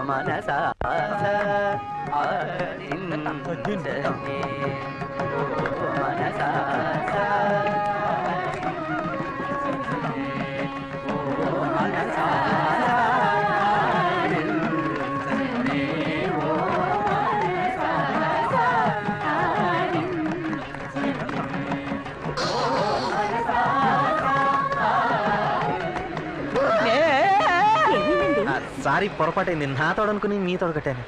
మనసా sorry పొరపాటైంది. నా తోడనుకుని మీ తోడు కట్టాను.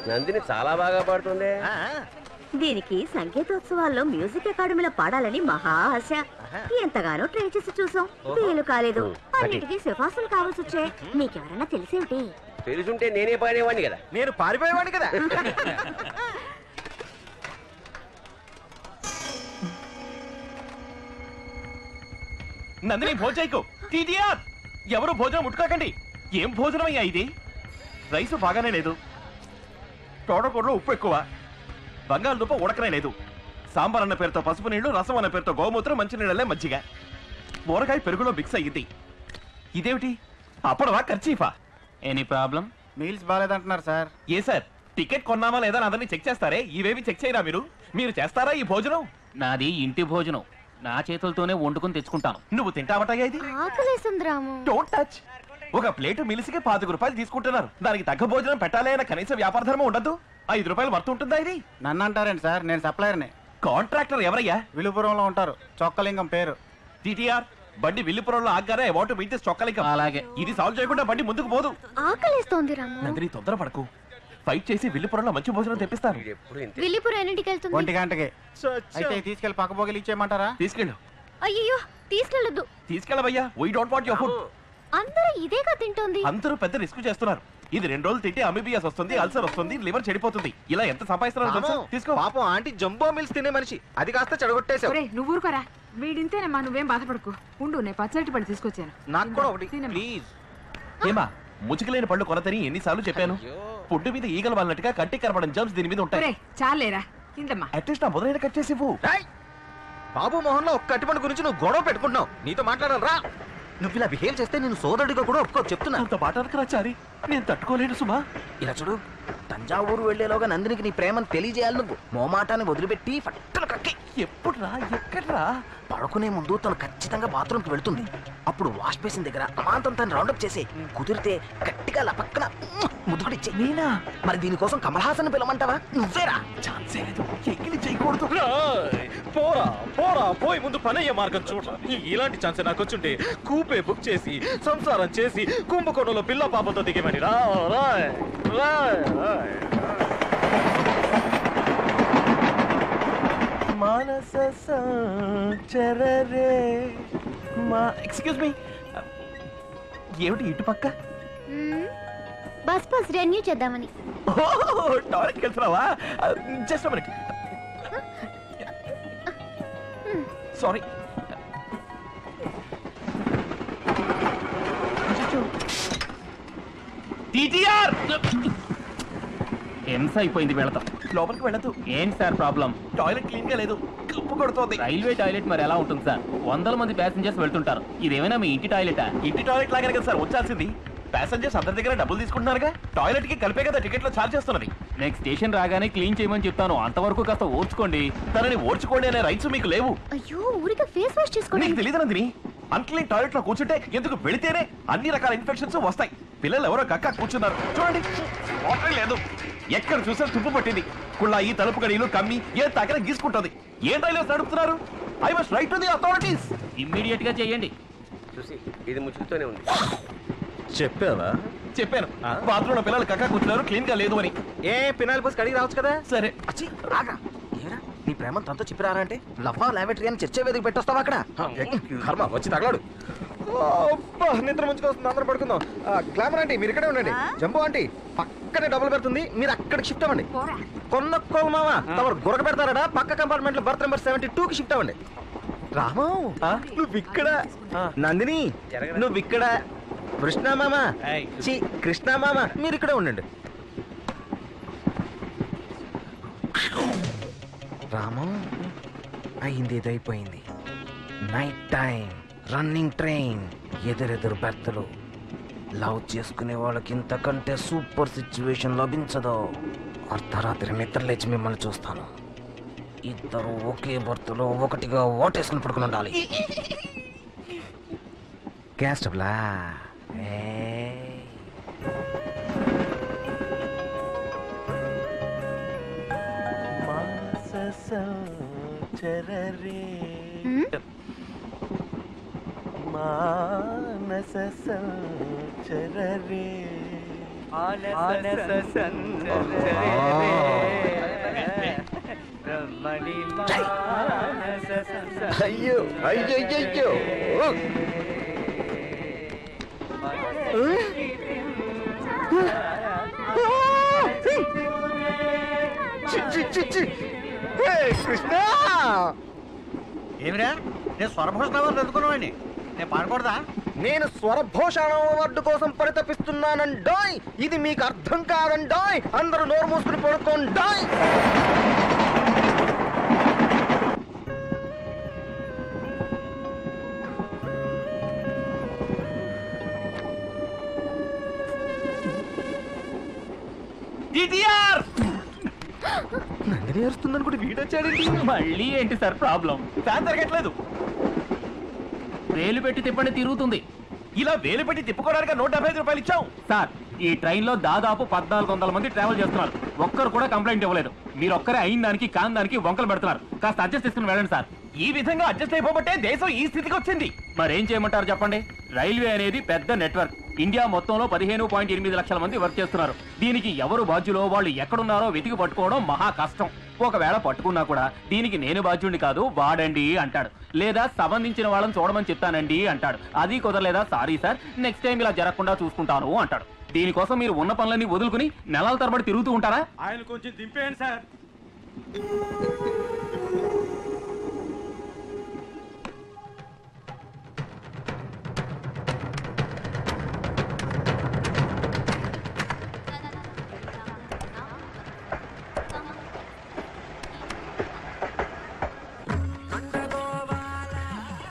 నందిని చాలా బాగా పాడుతుంది. దీనికి సంగీతోత్సవాల్లో మ్యూజిక్ అకాడమీలో పాడాలని మహా ఆశ. ఎంతగానో ట్రై చేసి చూసాం, వీలు కాలేదు. అన్నిటికీ సిఫార్సులు కావాల్సి వచ్చాయి. నీకెవరన్నా తెలిసేమిటి? తెలుసుంటే నేనే పాడేవాడిని కదా. నేను పారిపోయేవాడిని కదా. నందిని భోజైకు టీటీఆర్ ఎవరు భోజనం ముట్టుకోకండి. ఏం భోజనం అయ్యా ఇది? రైసు బాగానే లేదు, తోటకూరలో ఉప్పు ఎక్కువ, బంగాళదుంప ఉడకనే లేదు, సాంబార్ అన్న పేరుతో పసుపు నీళ్లు, రసం అన్న పేరుతో గోమూత్రం, మంచినీళ్ళే మజ్జిగ, ఊరగాయ పెరుగులో మిక్స్ అయ్యింది. ఇదేమిటి? అప్పడవా ఖర్చీఫా? Any problem? మీల్స్ బాగాలేదంటున్నారు సార్. ఏ సార్, టికెట్ కొన్నామా లేదా అందరినీ చెక్ చేస్తారే, ఇవేవి చెక్ చేయరా మీరు? మీరు చేస్తారా ఈ భోజనం? నాది ఇంటి భోజనం, నా చేతులతోనే వండుకుని తెచ్చుకుంటాను. నువ్వు తింటావటయ్యా ఇది? Don't touch. ఒక ప్లేటు మిలిసికి 5 రూపాయలు తీసుకుంటున్నారు. దానికి తగ్గ భోజనం పెట్టాలి అన్న కనీస వ్యాపార ధర్మం ఉండదు. 5 రూపాయలు వర్త్ ఉంటుందా ఇది? నన్ను అంటారండి సార్, నేను సప్లయర్ని. కాంట్రాక్టర్ ఎవరయ్యా? విలుపురంలో ఉంటారు, చొక్కలింగం పేరు. టీటీఆర్ బండి విల్లుపురంలో ఆగ్గానే I want to meet this Chockalingam. అలాగే. ఇది సాల్వ్ చేయకుండా బండి ముందుకు పోదు. ఆకలిస్తోంది రాము. నందిని తొందరపడకు, ఫైట్ చేసి విల్లుపురంలో మంచి భోజనం తెప్పిస్తాను. విల్లిపురం ఎన్నింటికి వెళ్తుంది? 1 గంటకి. అయితే తీసుకెళ్లి పక్క బోగిలు ఇచ్చేయమంటారా? తీసుకెళ్ళు. అయ్యో తీసుకెళ్ళొద్దు. తీసుకెళ్ళవయ్యా, we don't want your food. అందరూ ఇదేగా తింటోంది. అందరూ పెద్ద రిస్క్ చేస్తున్నారు. ఇది 2 రోజులు తింటే అమీబియాస్ వస్తుంది, అల్సర్ వస్తుంది, లివర్ చెడిపోతుంది. ఇలా ఎంత సంపాదిస్తున్నారు తెలుసా? తీసుకో. పాపం ఆంటీ జంబో మిల్స్ తినే మనిషి, అది కాస్త చెడగొట్టేశావు. నువ్వు ఊరుకోరా, వీడింతేనమ్మా, నువ్వేం బాధపడకు. ఉండు, నేను పచ్చడి పడి తీసుకొచ్చాను. నాకు కూడా ఒకటి ప్లీజ్. ఏమా ముచ్చుకులేని పళ్ళు కొనతని ఎన్నిసార్లు చెప్పాను? ఫుడ్ మీద ఈగలు వాళ్ళనట్టుగా కంటికి కనపడని జమ్స్ దీని మీద ఉంటాయి. చాలేరా, ఇందమ్మా. అట్లీస్ట్ నా మొదలైన కట్ చేసి ఇవ్వు. బాబు మోహన్ లో ఒక్క అట్టుపండు గురించి నువ్వు గొడవ పెట్టుకుంటున్నావు. నీతో మాట్లాడాలి రా. నువ్వు ఇలా బిహేవ్ చేస్తే నేను సోదరుడిగా కూడా ఒప్పుకో చెప్తున్నా. అంత మాట చారి, నేను తట్టుకోలేను సుమా. ఇలా చూడు, తంజావూరు వెళ్లేలోగా నందినికి నీ ప్రేమను తెలియజేయాలి. నువ్వు మోమాటాన్ని వదిలిపెట్టి ఫట్టులు కక్కి. ఎప్పుడురా, ఎక్కడ్రా? పడుకునే ముందు తను ఖచ్చితంగా బాత్రూమ్కి వెళ్తుంది. అప్పుడు వాష్ బేసిన్ దగ్గర అమాంతం తను రౌండప్ చేసి కుదిరితే గట్టిగా పక్కన ముద్దుకుడిచ్చే. నేనా? మరి దీనికోసం కమల్ హాసన్ పిలవమంటావా? నువ్వేరా. ఛాన్సే లేదు, ఎక్కిలి చేయకూడదు. పోరా పోరా, పోయి ముందు పనయ్యే మార్గం చూడండి. ఇలాంటి ఛాన్స్ నాకు వచ్చుంటే కూపే బుక్ చేసి సంసారం చేసి కుంభకోణంలో పిల్ల పాపతో దిగమని రా. మానస సంచరరే మా ఎక్స్క్యూజ్ మీ, ఏమిటి ఇటు పక్క? బస్ రెన్యూ చేద్దామని. టాయిలెట్కి వెళ్తున్నావా? Just minute. సారీ. టీటీఆర్ హింస అయిపోయింది, వెళతాం. లోపలికి వెళ్ళదు. ఏంటి సార్ ప్రాబ్లం? టాయిలెట్ క్లీన్ గా లేదు, కప్పు కొడుతోంది. రైల్వే టాయిలెట్ మరి ఎలా ఉంటుంది సార్? 100 మంది ప్యాసింజర్స్ వెళ్తుంటారు. ఇదేమైనా మీ ఇంటి టాయిలెటా? ఇంటి టాయిలెట్ లాగానే కదా సార్ వచ్చాల్సింది. ప్యాసింజర్స్ అందరి దగ్గర డబ్బులు తీసుకుంటున్నారుగా, టాయిలెట్ కి కలిపే కదా టికెట్ లో ఛార్జ్ చేస్తున్నది. నెక్స్ట్ స్టేషన్ రాగానే క్లీన్ చేయమని చెప్తాను, అంతవరకు కాస్త ఓర్చుకోండి. తనని ఓర్చుకోండి అనే రైట్స్ మీకు లేవు. అయ్యో, ఊరికే ఫేస్ వాష్ చేసుకోండి. నీకు తెలియదు నందిని, అన్క్లీన్ టాయిలెట్ లో కూర్చుంటే ఎందుకు వెళితేనే అన్ని రకాల ఇన్ఫెక్షన్స్ వస్తాయి. పిల్లలు ఎవరో కక్క కూర్చున్నారు చూడండి, వాటర్ లేదు, ఎక్కడ చూసినా తుప్పు పట్టింది. కుళ్ళాయి, తలుపు గడియలు కమ్మి ఏ తగ్గర గీసుకుంటుంది. ఏం రైల్వేస్ నడుపుతున్నారు? I must right to the authorities. Immediate గా చేయండి. చూసి ఇది ముచ్చుతూనే ఉంది. చెప్పావా? చెప్పాను, బాత్రూమ్ లో పిల్లలు కక్క కూర్చున్నారు, క్లీన్ గా లేదు అని. ఏ పినాయిల్ పోసి కడిగి రావచ్చు కదా. సరే అచ్చి రాగా. ఏరా నీ ప్రేమ తనతో చెప్పిరారా అంటే లవ్వా లాబెటరీ అని చర్చే వేదిక పెట్టొస్తావా అక్కడ? కర్మ వచ్చి తగలాడు. నిద్ర ముంచుకొస్తుంది, అందరూ పడుకుందాం. గ్లామర్ ఆంటీ మీరు ఇక్కడే ఉండండి. జంబో ఆంటీ పక్కనే డబుల్ పెడుతుంది, మీరు అక్కడికి షిఫ్ట్ అవ్వండి. కొన్నొక్కో మామ తమరు గురక పెడతారడా, పక్క కంపార్ట్మెంట్ లో బర్త్ నెంబర్ 72 కి షిఫ్ట్ అవ్వండి. రామో నువ్వు ఇక్కడ, నందిని నువ్వు ఇక్కడ, కృష్ణ మామ కృష్ణ మామ మీరు ఇక్కడే ఉండండి. రామం అయింది, ఏదైపోయింది. నైట్ టైం రన్నింగ్ ట్రైన్, ఎదురెదురు బెర్తలు. లవ్ చేసుకునే వాళ్ళకి ఇంతకంటే సూపర్ సిచ్యువేషన్ లభించదు. అర్ధరాత్రి నిద్ర లేచి మిమ్మల్ని చూస్తాను. ఇద్దరు ఒకే బర్త్లో ఒకటిగా ఓటేసుకుని పడుకుని ఉండాలి. గ్యాస్ స్టవ్లా? అయ్యో అయ్యో కృష్ణ, ఏమిరా నేను స్వరభూషణ అవార్డు అందుకున్నావండి, నేను పాడకూడదా? నేను స్వరభూషణ అవార్డు కోసం పరితపిస్తున్నానండోయ్. ఇది మీకు అర్థం కాదండోయ్. అందరూ నోరు మూసుకుని పడుకోండోయ్. నందిని ఏరుస్తుందని కూడా వీడొచ్చాడండి. మళ్ళీ ఏంటి సార్ ప్రాబ్లం? ఫ్యాన్ తిరగట్లేదు. వేలు పెట్టి తిప్పండి తిరుగుతుంది. ఇలా వేలు పెట్టి తిప్పుకోవడానికి 175 రూపాయలు ఇచ్చాం సార్ ఈ ట్రైన్ లో దాదాపు 1400 మంది ట్రావెల్ చేస్తున్నారు. ఒక్కరు కూడా కంప్లైంట్ ఇవ్వలేదు. మీరు ఒక్కరే అయిన దానికి కాని దానికి వంకలు పెడుతున్నారు. కాస్త అడ్జస్ట్ చేసుకుని వెళ్ళండి సార్. ఈ విధంగా అడ్జస్ట్ అయిపోబట్టే దేశం ఈ స్థితికి వచ్చింది. మరేం చేయమంటారు చెప్పండి? రైల్వే అనేది పెద్ద నెట్వర్క్. ఇండియా మొత్తంలో 15.8 లక్షల మంది వర్క్ చేస్తున్నారు. దీనికి ఎవరు బాధ్యులో వాళ్ళు ఎక్కడున్నారో వెతికి పట్టుకోవడం మహా కష్టం. ఒకవేళ పట్టుకున్నా కూడా దీనికి నేను బాధ్యుడిని కాదు వాడండి అంటాడు, లేదా సంబంధించిన వాళ్ళని చూడమని చెప్తానండి అంటాడు. అది కుదరలేదా, సారీ సార్ నెక్స్ట్ టైం ఇలా జరగకుండా చూసుకుంటాను అంటాడు. దీనికోసం మీరు ఉన్న పనులన్నీ వదులుకుని నెలల తరబడి తిరుగుతూ ఉంటారా? ఆయన కొంచెం దింపేయండి సార్.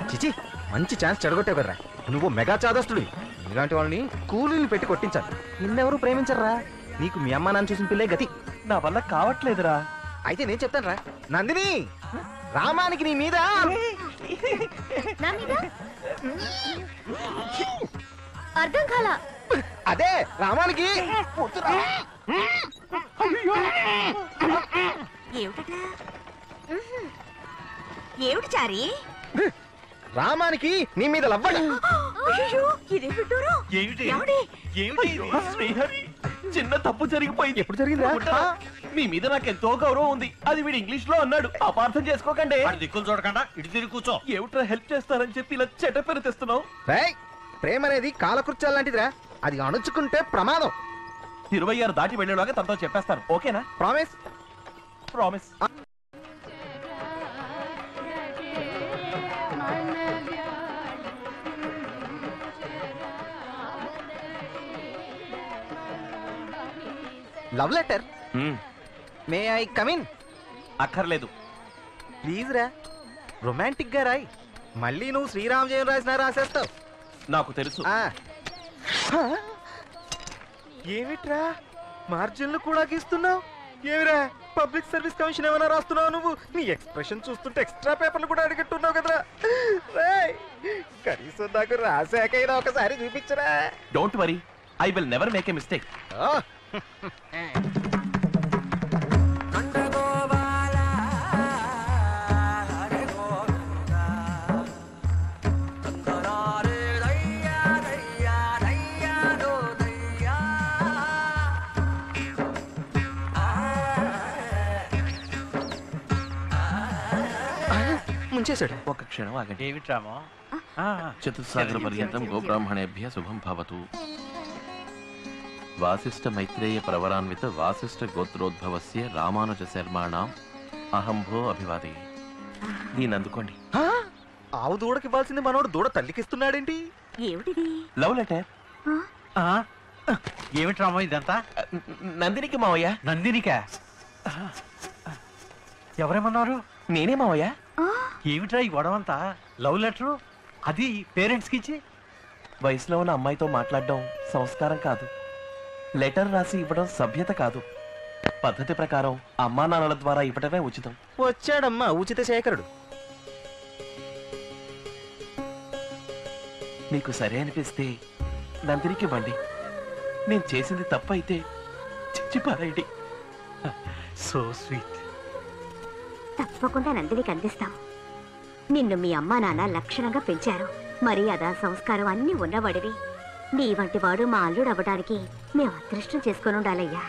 చిచి, మంచి ఛాన్స్ చెడగొట్టావు కదరా. నువ్వు మెగా చాదస్తుడు. ఇలాంటి వాళ్ళని కూలీలు పెట్టి కొట్టించాలి. నిన్నెవరు ప్రేమించరా? నీకు మీ అమ్మ నాన్న చూసిన పిల్లే గతి. నా వల్ల కావట్లేదురా. అయితే నేను చెప్తాను రా. నందిని, రామానికి నీ మీద అర్థం కాల. అదే రామానికి ఏమిటి చారి? రామానికి నీ మీద లవ్వడ. శ్రీహరి, చిన్న తప్పు జరిగిపోయింది. ఎప్పుడు జరిగిందా? మీ మీద నాకు ఎంతో గౌరవం ఉంది. అది వీడు ఇంగ్లీష్ లో అన్నాడు. అపార్థం చేసుకోకండి. దిక్కులు చూడకుండా ఇటు తిరిగి కూర్చో. ఏమిట్రా హెల్ప్ చేస్తారని చెప్పి ఇలా చెడ్డ పేరు తెస్తున్నావు? ప్రేమ అనేది కాలకృత్యాలు లాంటిదిరా. అది అణుచుకుంటే ప్రమాదం. 26 దాటి వెళ్ళేలాగా తనతో చెప్పేస్తాను. ఓకేనా? Promise? Promise. Love letter. May I come in? అక్కర్లేదు. ప్లీజ్ రా, రొమాంటిక్ గా రాయి. మళ్ళీ నువ్వు శ్రీరామ్ జయం రాసినా రాసేస్తావు. నాకు తెలుసు. ఏమిట్రా మార్జిన్లు కూడా గీస్తున్నావు? ఏమిరా పబ్లిక్ సర్వీస్ కమిషన్ ఏమైనా రాస్తున్నావు నువ్వు? నీ ఎక్స్ప్రెషన్ చూస్తుంటే ఎక్స్ట్రా పేపర్లు కూడా అడిగట్టున్నావు కదరా. కనీసం నాకు రాసాకైనా ఒకసారి చూపించరా. Don't worry, I will never make a mistake. ముంచేశాడు. ఒక క్షణం ఆగండి. ఏమిట్రామో? చతుస్సాగర పర్యంతం గోబ్రాహ్మణేభ్య శుభం భవతు. వాసిష్ఠ మైత్రేయ ప్రవరాన్విత వాసిష్ఠ గోత్రోద్భవస్య రామానుజ శర్మాణం అహంభో అభివాదే. దీన్ని అందుకోండి. ఆవు దూడకి ఇవ్వాల్సింది మనోడు దూడ తల్లికిస్తున్నాడేంటి? ఏమిటిది? Love letter. ఏమిట్రామో ఇదంతా? నందినికి మావయ్య. నందినికా? ఎవరేమన్నారు? నేనే మావయ్య. ఏమిట్రా ఈ గొడవంతా? Love letter? అది పేరెంట్స్కి ఇచ్చి వయసులో ఉన్న అమ్మాయితో మాట్లాడడం సంస్కారం కాదు, లెటర్ రాసి ఇవ్వడం సభ్యత కాదు. పద్ధతి ప్రకారం అమ్మా నాన్నల ద్వారా ఇవ్వటమే ఉచితం. వచ్చాడమ్మా ఉచిత శేఖరుడు. మీకు సరే అనిపిస్తే నందినికి ఇవ్వండి. నేను చేసింది తప్పు అయితే చిచ్చిపారేయండి. So sweet. తప్పకుండా నందినికి అందిస్తాం. నిన్ను మీ అమ్మా నాన్న లక్షణంగా పెంచారు. మర్యాద సంస్కారం అన్నీ ఉన్నవాడివి. నీ వంటి వాడు మా అల్లుడు అవ్వడానికి మేము అదృష్టం చేసుకొని ఉండాలయ్యా.